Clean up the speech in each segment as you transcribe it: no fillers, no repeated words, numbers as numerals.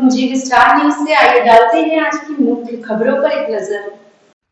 जी star news से आइए डालते हैं आज की मुख्य खबरों पर एक नजर।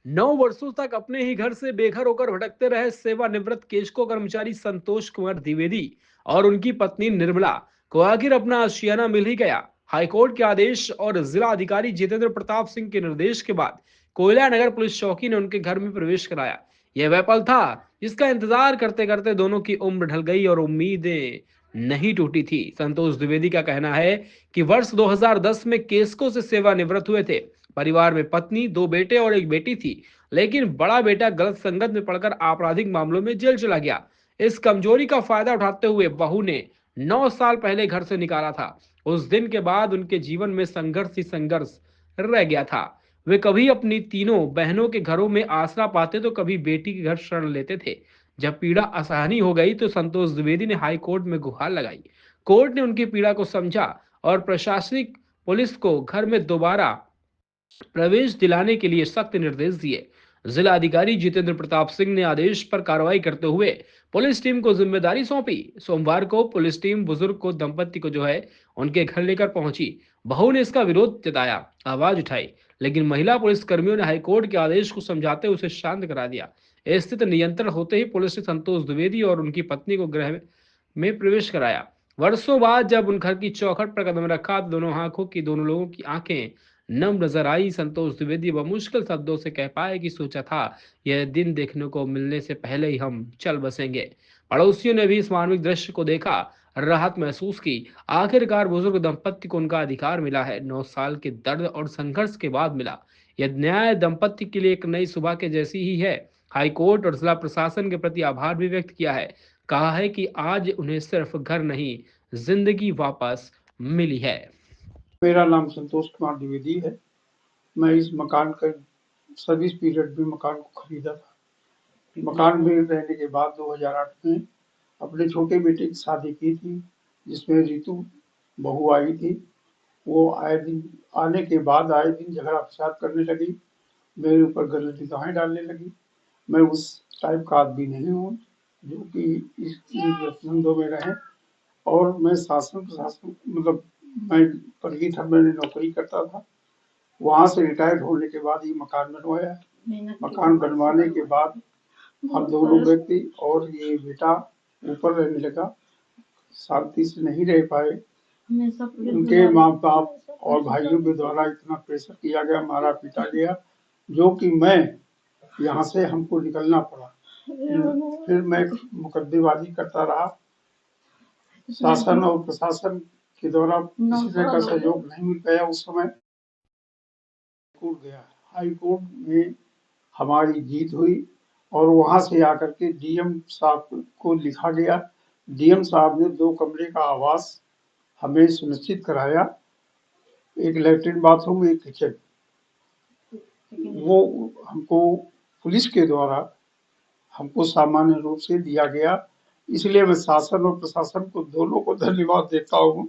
9 वर्षों तक अपने ही घर से बेघर होकर भटकते रहे सेवानिवृत्त केशको कर्मचारी संतोष कुमार द्विवेदी और उनकी पत्नी निर्मला को आखिर अपना आशियाना मिल ही गया। हाईकोर्ट के आदेश और जिला अधिकारी जितेंद्र प्रताप सिंह के निर्देश के बाद कोयला नगर पुलिस चौकी ने उनके घर में प्रवेश कराया। यह वह पल था जिसका इंतजार करते करते दोनों की उम्र ढल गई और उम्मीदें नहीं टूटी थी। संतोष द्विवेदी का कहना है कि वर्ष 2010 में केस्को से सेवानिवृत्त हुए थे। परिवार में पत्नी, 2 बेटे और एक बेटी थी, लेकिन बड़ा बेटा गलत संगत में पड़कर आपराधिक मामलों में जेल चला गया। इस कमजोरी का फायदा उठाते हुए बहू ने 9 साल पहले घर से निकाला था। उस दिन के बाद उनके जीवन में संघर्ष ही संघर्ष रह गया था। वे कभी अपनी तीनों बहनों के घरों में आसरा पाते तो कभी बेटी के घर शरण लेते थे। जब पीड़ा असहनीय हो गई तो संतोष द्विवेदी ने हाई कोर्ट में गुहार लगाई। कोर्ट ने उनकी पीड़ा को समझा और प्रशासनिक पुलिस को घर में दोबारा प्रवेश दिलाने के लिए सख्त निर्देश दिए। जिला अधिकारी जितेंद्र प्रताप सिंह ने आदेश पर कार्रवाई करते हुए पुलिस टीम को जिम्मेदारी सौंपी। सोमवार को पुलिस टीम बुजुर्ग को दंपति को जो है उनके घर लेकर पहुंची। बहू ने इसका विरोध जताया, आवाज उठाई, लेकिन महिला पुलिस कर्मियों ने हाईकोर्ट के आदेश को समझाते उसे शांत करा दिया। स्थिति नियंत्रण होते ही पुलिस ने संतोष द्विवेदी और उनकी पत्नी को गृह में प्रवेश कराया। वर्षों बाद जब उन घर की चौखट पर कदम रखा तो दोनों लोगों की आंखें नम नजर आई। संतोष द्विवेदी बमुश्किल शब्दों से कह पाए कि सोचा था यह दिन देखने को मिलने से पहले ही हम चल बसेंगे। पड़ोसियों ने भी इस मार्मिक दृश्य को देखा, राहत महसूस की। आखिरकार बुजुर्ग दंपत्ति को उनका अधिकार मिला है। 9 साल के दर्द और संघर्ष के बाद मिला। यह न्याय दंपत्ति के लिए एक नई सुबह के जैसी ही है। हाईकोर्ट और जिला प्रशासन के प्रति आभार भी व्यक्त किया है। कहा है कि आज उन्हें सिर्फ घर नहीं, जिंदगी वापस मिली है। मेरा नाम संतोष कुमार द्विवेदी है। मैं इस मकान का सर्विस पीरियड में मकान को खरीदा था। मकान में रहने के बाद 2008 में अपने छोटे बेटे की शादी की थी, जिसमें रितु बहू आई थी। वो आने के बाद आए दिन झगड़ा फसाद करने लगी, मेरे ऊपर गलत निगाहें डालने लगी। मैं उस टाइप का आदमी नहीं हूँ जो कि इस धंधों में रहे। और मैं शासन प्रशासन मतलब मैं परिचित था, मैंने नौकरी करता था। वहां से रिटायर्ड होने के बाद ये मकान बनवाया। मकान बनवाने के बाद हम दोनों व्यक्ति और ये बेटा ऊपर रहने लगा। शांति से नहीं रह पाए। उनके माँ बाप और भाइयों के द्वारा इतना प्रेशर किया गया, मारा पीटा गया, जो कि मैं यहाँ से हमको निकलना पड़ा। फिर मैं मुकदमेबाजी करता रहा। शासन और प्रशासन के द्वारा किसी तरह का सहयोग नहीं मिल पाया। उस समय कोर्ट गया, हाई कोर्ट में हमारी जीत हुई और वहां से आकर के डीएम साहब को लिखा गया। डीएम साहब ने 2 कमरे का आवास हमें सुनिश्चित कराया, एक लैट्रिन बाथरूम, एक किचन। वो हमको पुलिस के द्वारा हमको सामान्य रूप से दिया गया। इसलिए मैं शासन और प्रशासन को दोनों को धन्यवाद देता हूँ।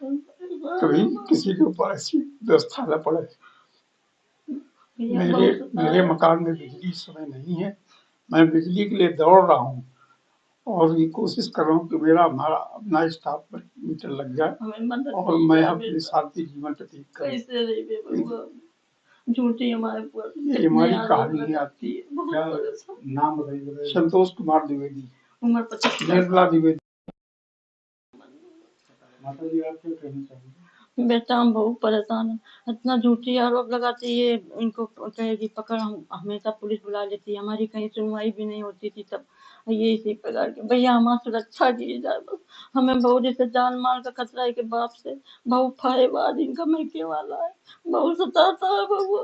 कभी किसी के ऊपर ऐसी व्यवस्था न पड़े। मेरे मकान में बिजली इस समय नहीं है। मैं बिजली के लिए दौड़ रहा हूँ और ये कोशिश कर रहा हूँ कि हमारा अपना स्टाफ पर मीटर लग जाए और मैं अपने शांति जीवन व्यतीत करूँ। झूठी हमारे ये हमारी कहानी है। आपकी क्या नाम बताइए? संतोष कुमार द्विवेदी, उम्र 25। निर्मला द्विवेदी। माता जी, आप क्या कहना चाहेंगे? बेटा हम बहुत परेशान हैं। इतना झूठी आरोप लगाती है, इनको कहेगी पकड़। हम हमेशा पुलिस बुला लेती है, हमारी कहीं सुनवाई भी नहीं होती थी। तब ये इसी प्रकार के भैया हमारी सुरक्षा की जाए बस। हमें बहुत जैसे जान मार का खतरा है कि बाप से बहुत फायेबाज इनका मैके वाला है, बहुत सताता है। बबुआ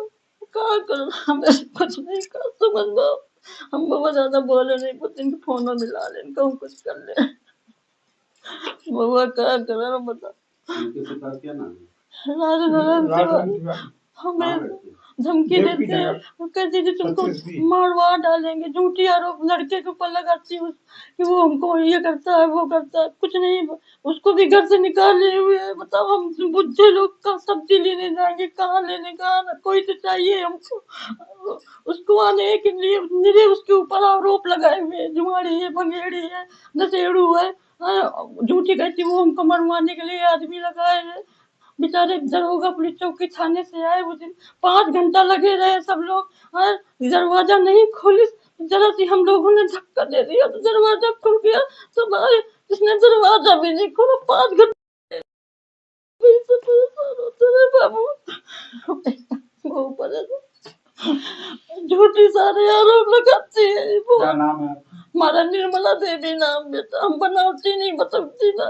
क्या करो, हमें कुछ नहीं कर समझ लो। हम बहुत ज्यादा बोले नहीं, कुछ इनके फोन में मिला ले, इनको हम कुछ कर ले। बबुआ क्या करो बता। क्या नाम है? हमें धमकी देते हैं, कहते थे तुमको मारवा डालेंगे। झूठी आरोप लड़के के ऊपर लगाती है कि वो हमको ये करता है, वो करता है। कुछ नहीं, उसको भी घर से निकाले हुए है। बताओ हम बुढ़े लोग का सब्जी लेने जाएंगे, कहाँ लेने का, कोई तो चाहिए हमको। उसको आने के लिए मेरे उसके ऊपर आरोप लगाए हुए हैं, जुआड़ी है, भंगेड़ी है, नशेड़ू है। झूठी कहती वो हमको मरवाने के लिए आदमी लगाए हैं। बेचारे दरोगा पुलिस चौकी थाने से आए उस दिन 5 घंटा लगे रहे सब लोग और दरवाजा नहीं खोली। जरा सी हम लोगों ने धक्का दे दिया तो दरवाजा खुल गया। सब आए, जिसने दरवाजा भी नहीं खोला 5 घंटे से परेशान होते रहे बाबू। वो ऊपर झूठी सारे आरोप लगाती है वो। क्या नाम है? हमारा निर्मला देवी नाम बेटा, हम बनावटी नहीं बताती ना।